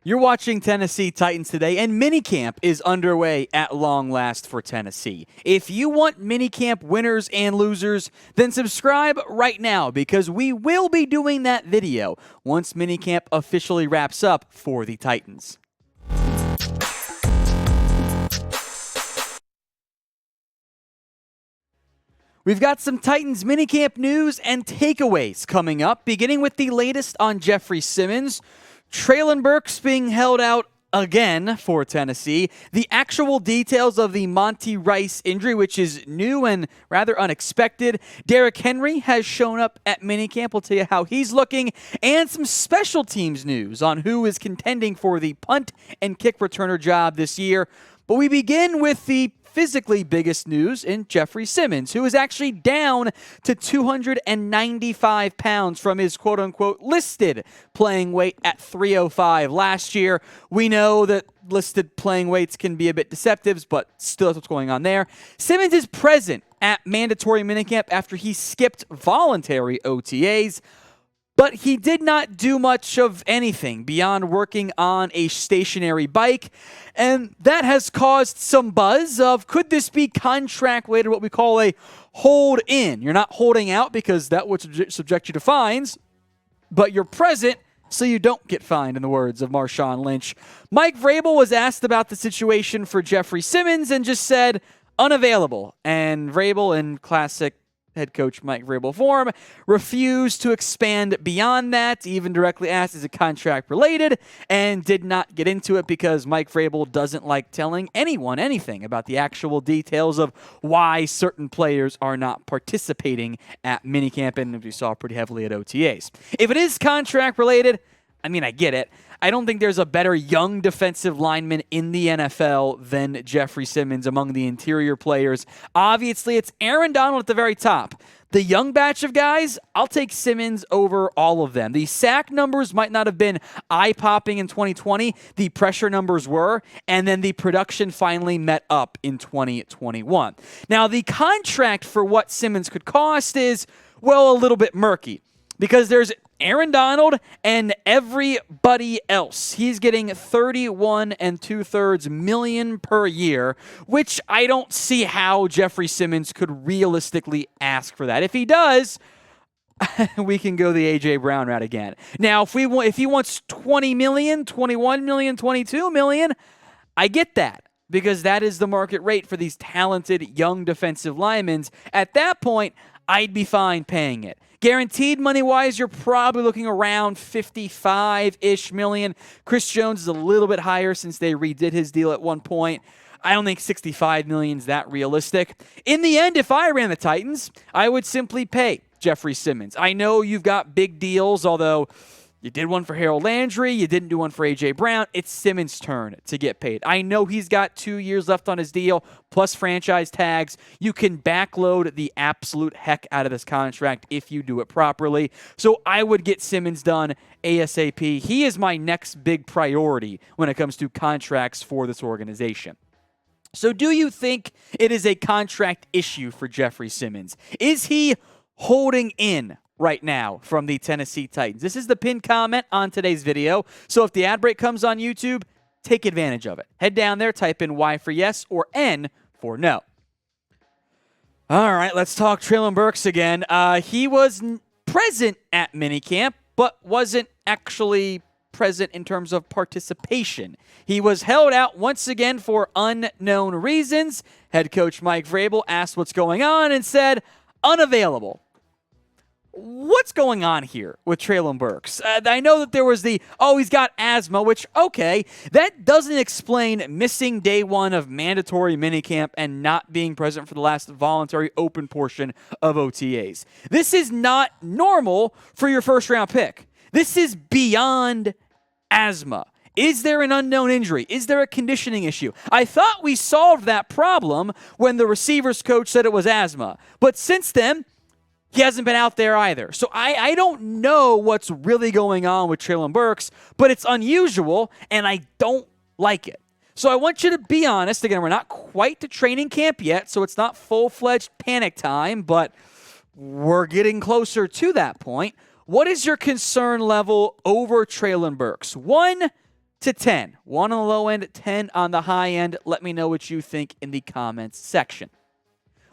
You're watching Tennessee Titans today, and Minicamp is underway at long last for Tennessee. If you want Minicamp winners and losers, then subscribe right now because we will be doing that video once Minicamp officially wraps up for the Titans. We've got some Titans minicamp news and takeaways coming up, beginning with the latest on Jeffery Simmons. Treylon Burks being held out again for Tennessee. The actual details of the Monty Rice injury, which is new and rather unexpected. Derrick Henry has shown up at minicamp. We'll tell you how he's looking. And some special teams news on who is contending for the punt and kick returner job this year. But we begin with the physically biggest news in Jeffery Simmons, who is actually down to 295 pounds from his quote-unquote listed playing weight at 305 last year. We know that listed playing weights can be a bit deceptive, but still that's what's going on there. Simmons is present at mandatory minicamp after he skipped voluntary OTAs. But he did not do much of anything beyond working on a stationary bike, and that has caused some buzz of could this be contract-related, what we call a hold-in. You're not holding out because that would subject you to fines, but you're present so you don't get fined, in the words of Marshawn Lynch. Mike Vrabel was asked about the situation for Jeffery Simmons and just said, unavailable. And Vrabel, in classic head coach Mike Vrabel form, refused to expand beyond that, even directly asked is it contract related, and did not get into it because Mike Vrabel doesn't like telling anyone anything about the actual details of why certain players are not participating at minicamp, and we saw pretty heavily at OTAs. If it is contract related, I mean, I get it. I don't think there's a better young defensive lineman in the NFL than Jeffery Simmons among the interior players. Obviously, it's Aaron Donald at the very top. The young batch of guys, I'll take Simmons over all of them. The sack numbers might not have been eye-popping in 2020. The pressure numbers were, and then the production finally met up in 2021. Now, the contract for what Simmons could cost is, well, a little bit murky because there's Aaron Donald and everybody else. He's getting $31 2/3 million per year, which I don't see how Jeffery Simmons could realistically ask for that. If he does, we can go the A.J. Brown route again. Now, if he wants $20 million, $21 million, $22 million, I get that because that is the market rate for these talented young defensive linemen. At that point, I'd be fine paying it. Guaranteed money-wise, you're probably looking around 55-ish million. Chris Jones is a little bit higher since they redid his deal at one point. I don't think 65 million is that realistic. In the end, if I ran the Titans, I would simply pay Jeffery Simmons. I know you've got big deals, although you did one for Harold Landry. You didn't do one for A.J. Brown. It's Simmons' turn to get paid. I know he's got 2 years left on his deal, plus franchise tags. You can backload the absolute heck out of this contract if you do it properly. So I would get Simmons done ASAP. He is my next big priority when it comes to contracts for this organization. So do you think it is a contract issue for Jeffery Simmons? Is he holding in right now from the Tennessee Titans? This is the pinned comment on today's video. So if the ad break comes on YouTube, take advantage of it. Head down there, type in Y for yes or N for no. All right, let's talk Treylon Burks again. He was present at minicamp, but wasn't actually present in terms of participation. He was held out once again for unknown reasons. Head coach Mike Vrabel asked what's going on and said, unavailable. What's going on here with Treylon Burks? I know that there was he's got asthma, which, okay, that doesn't explain missing day one of mandatory minicamp and not being present for the last voluntary open portion of OTAs. This is not normal for your first-round pick. This is beyond asthma. Is there an unknown injury? Is there a conditioning issue? I thought we solved that problem when the receivers coach said it was asthma. But since then, he hasn't been out there either. So I don't know what's really going on with Treylon Burks, but it's unusual, and I don't like it. So I want you to be honest. Again, we're not quite to training camp yet, so it's not full-fledged panic time, but we're getting closer to that point. What is your concern level over Treylon Burks? 1, to 10. 1 on the low end, 10 on the high end. Let me know what you think in the comments section.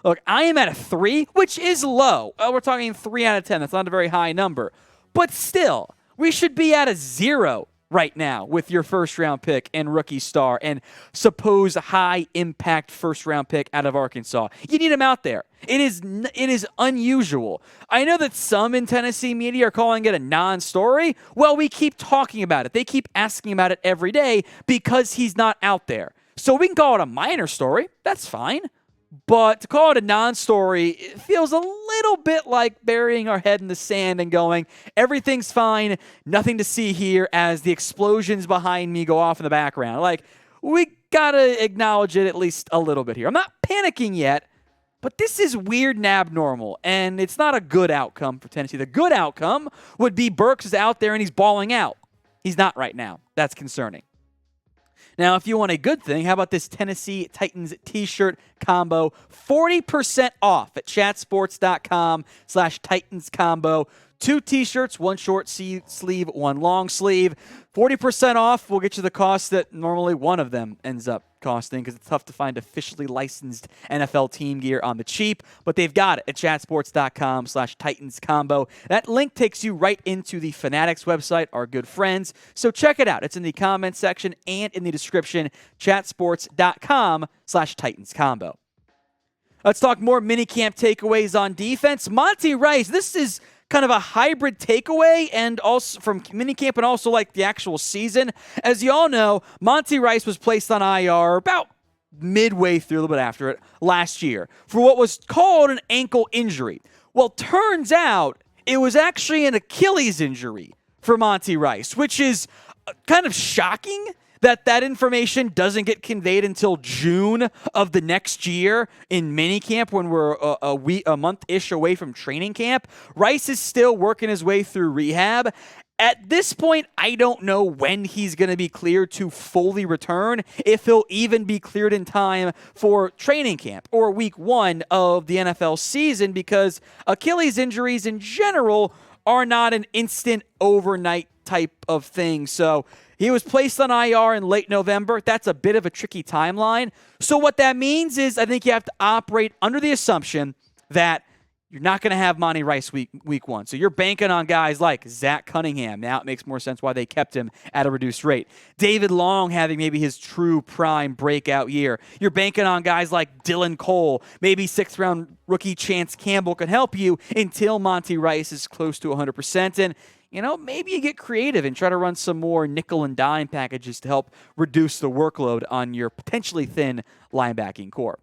Look, I am at a 3, which is low. We're talking 3 out of 10. That's not a very high number. But still, we should be at a 0 right now with your first-round pick and rookie star and supposed high-impact first-round pick out of Arkansas. You need him out there. It is unusual. I know that some in Tennessee media are calling it a non-story. Well, we keep talking about it. They keep asking about it every day because he's not out there. So we can call it a minor story. That's fine. But to call it a non-story, it feels a little bit like burying our head in the sand and going, everything's fine, nothing to see here as the explosions behind me go off in the background. Like, we gotta acknowledge it at least a little bit here. I'm not panicking yet, but this is weird and abnormal, and it's not a good outcome for Tennessee. The good outcome would be Burks is out there and he's balling out. He's not right now. That's concerning. Now, if you want a good thing, how about this Tennessee Titans t-shirt combo? 40% off at chatsports.com/Titans combo. 2 t-shirts, 1 short sleeve, 1 long sleeve. 40% off will get you the cost that normally one of them ends up costing because it's tough to find officially licensed NFL team gear on the cheap, but they've got it at chatsports.com/Titans combo. That link takes you right into the Fanatics website, our good friends. So check it out. It's in the comments section and in the description, chatsports.com/Titans combo. Let's talk more minicamp takeaways on defense. Monty Rice, this is kind of a hybrid takeaway and also from minicamp and also like the actual season. As you all know, Monty Rice was placed on IR about midway through, a little bit after it, last year for what was called an ankle injury. Well, turns out it was actually an Achilles injury for Monty Rice, which is kind of shocking that information doesn't get conveyed until June of the next year in minicamp when we're a month-ish away from training camp. Rice is still working his way through rehab. At this point, I don't know when he's going to be cleared to fully return, if he'll even be cleared in time for training camp or week 1 of the NFL season, because Achilles injuries in general are not an instant overnight type of thing. So he was placed on IR in late November. That's a bit of a tricky timeline. So what that means is I think you have to operate under the assumption that you're not going to have Monty Rice week 1. So you're banking on guys like Zach Cunningham. Now it makes more sense why they kept him at a reduced rate. David Long having maybe his true prime breakout year. You're banking on guys like Dylan Cole. Maybe 6th-round rookie Chance Campbell can help you until Monty Rice is close to 100%. And maybe you get creative and try to run some more nickel and dime packages to help reduce the workload on your potentially thin linebacking core.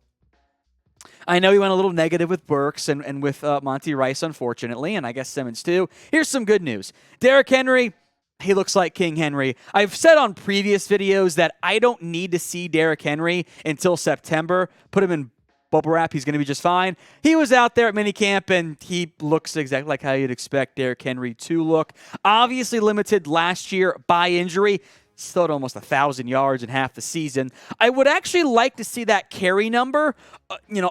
I know he went a little negative with Burks and with Monty Rice, unfortunately, and I guess Simmons too. Here's some good news. Derrick Henry, he looks like King Henry. I've said on previous videos that I don't need to see Derrick Henry until September. Put him in bubble wrap, he's going to be just fine. He was out there at minicamp, and he looks exactly like how you'd expect Derrick Henry to look. Obviously limited last year by injury. Still at almost 1,000 yards in half the season. I would actually like to see that carry number,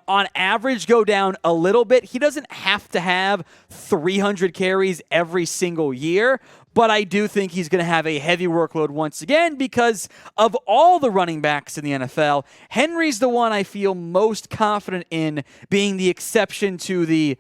on average go down a little bit. He doesn't have to have 300 carries every single year, but I do think he's going to have a heavy workload once again because of all the running backs in the NFL. Henry's the one I feel most confident in being the exception to the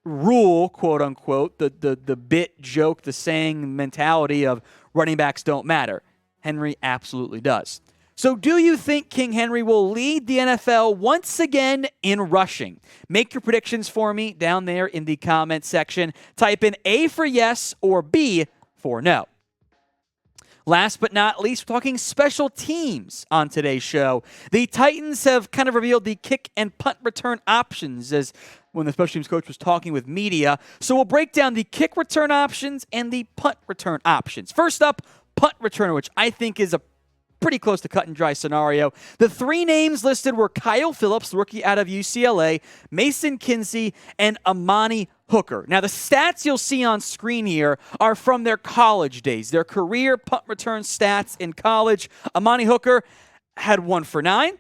rule, quote unquote, the bit joke, the saying mentality of running backs don't matter. Henry absolutely does. So do you think King Henry will lead the NFL once again in rushing? Make your predictions for me down there in the comment section. Type in A for yes or B for no. Last but not least, we're talking special teams on today's show. The Titans have kind of revealed the kick and punt return options as when the special teams coach was talking with media. So we'll break down the kick return options and the punt return options. First up, punt returner, which I think is a pretty close to cut and dry scenario. The 3 names listed were Kyle Phillips, the rookie out of UCLA, Mason Kinsey, and Amani Hooker. Now, the stats you'll see on screen here are from their college days, their career punt return stats in college. Amani Hooker had 1 for 9.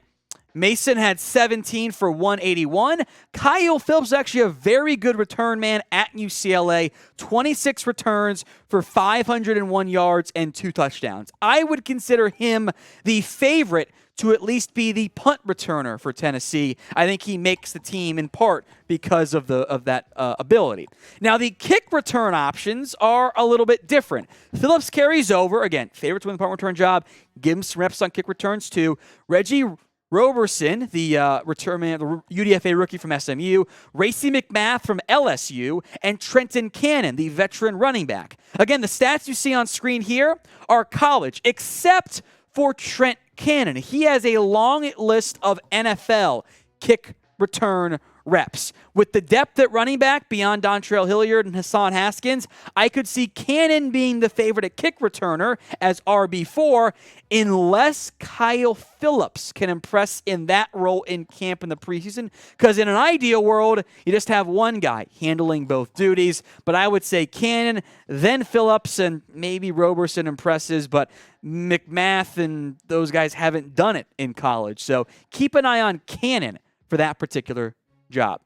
Mason had 17 for 181. Kyle Phillips is actually a very good return man at UCLA. 26 returns for 501 yards and 2 touchdowns. I would consider him the favorite to at least be the punt returner for Tennessee. I think he makes the team in part because of that ability. Now, the kick return options are a little bit different. Phillips carries over. Again, favorite to win the punt return job. Give him some reps on kick returns too. Reggie Roberson, the return man, the UDFA rookie from SMU, Racey McMath from LSU, and Trenton Cannon, the veteran running back. Again, the stats you see on screen here are college, except for Trent Cannon. He has a long list of NFL kick return reps. With the depth at running back beyond Dontrell Hilliard and Hassan Haskins, I could see Cannon being the favorite at kick returner as RB4 unless Kyle Phillips can impress in that role in camp in the preseason, because in an ideal world, you just have one guy handling both duties. But I would say Cannon, then Phillips, and maybe Roberson impresses, but McMath and those guys haven't done it in college. So keep an eye on Cannon for that particular job.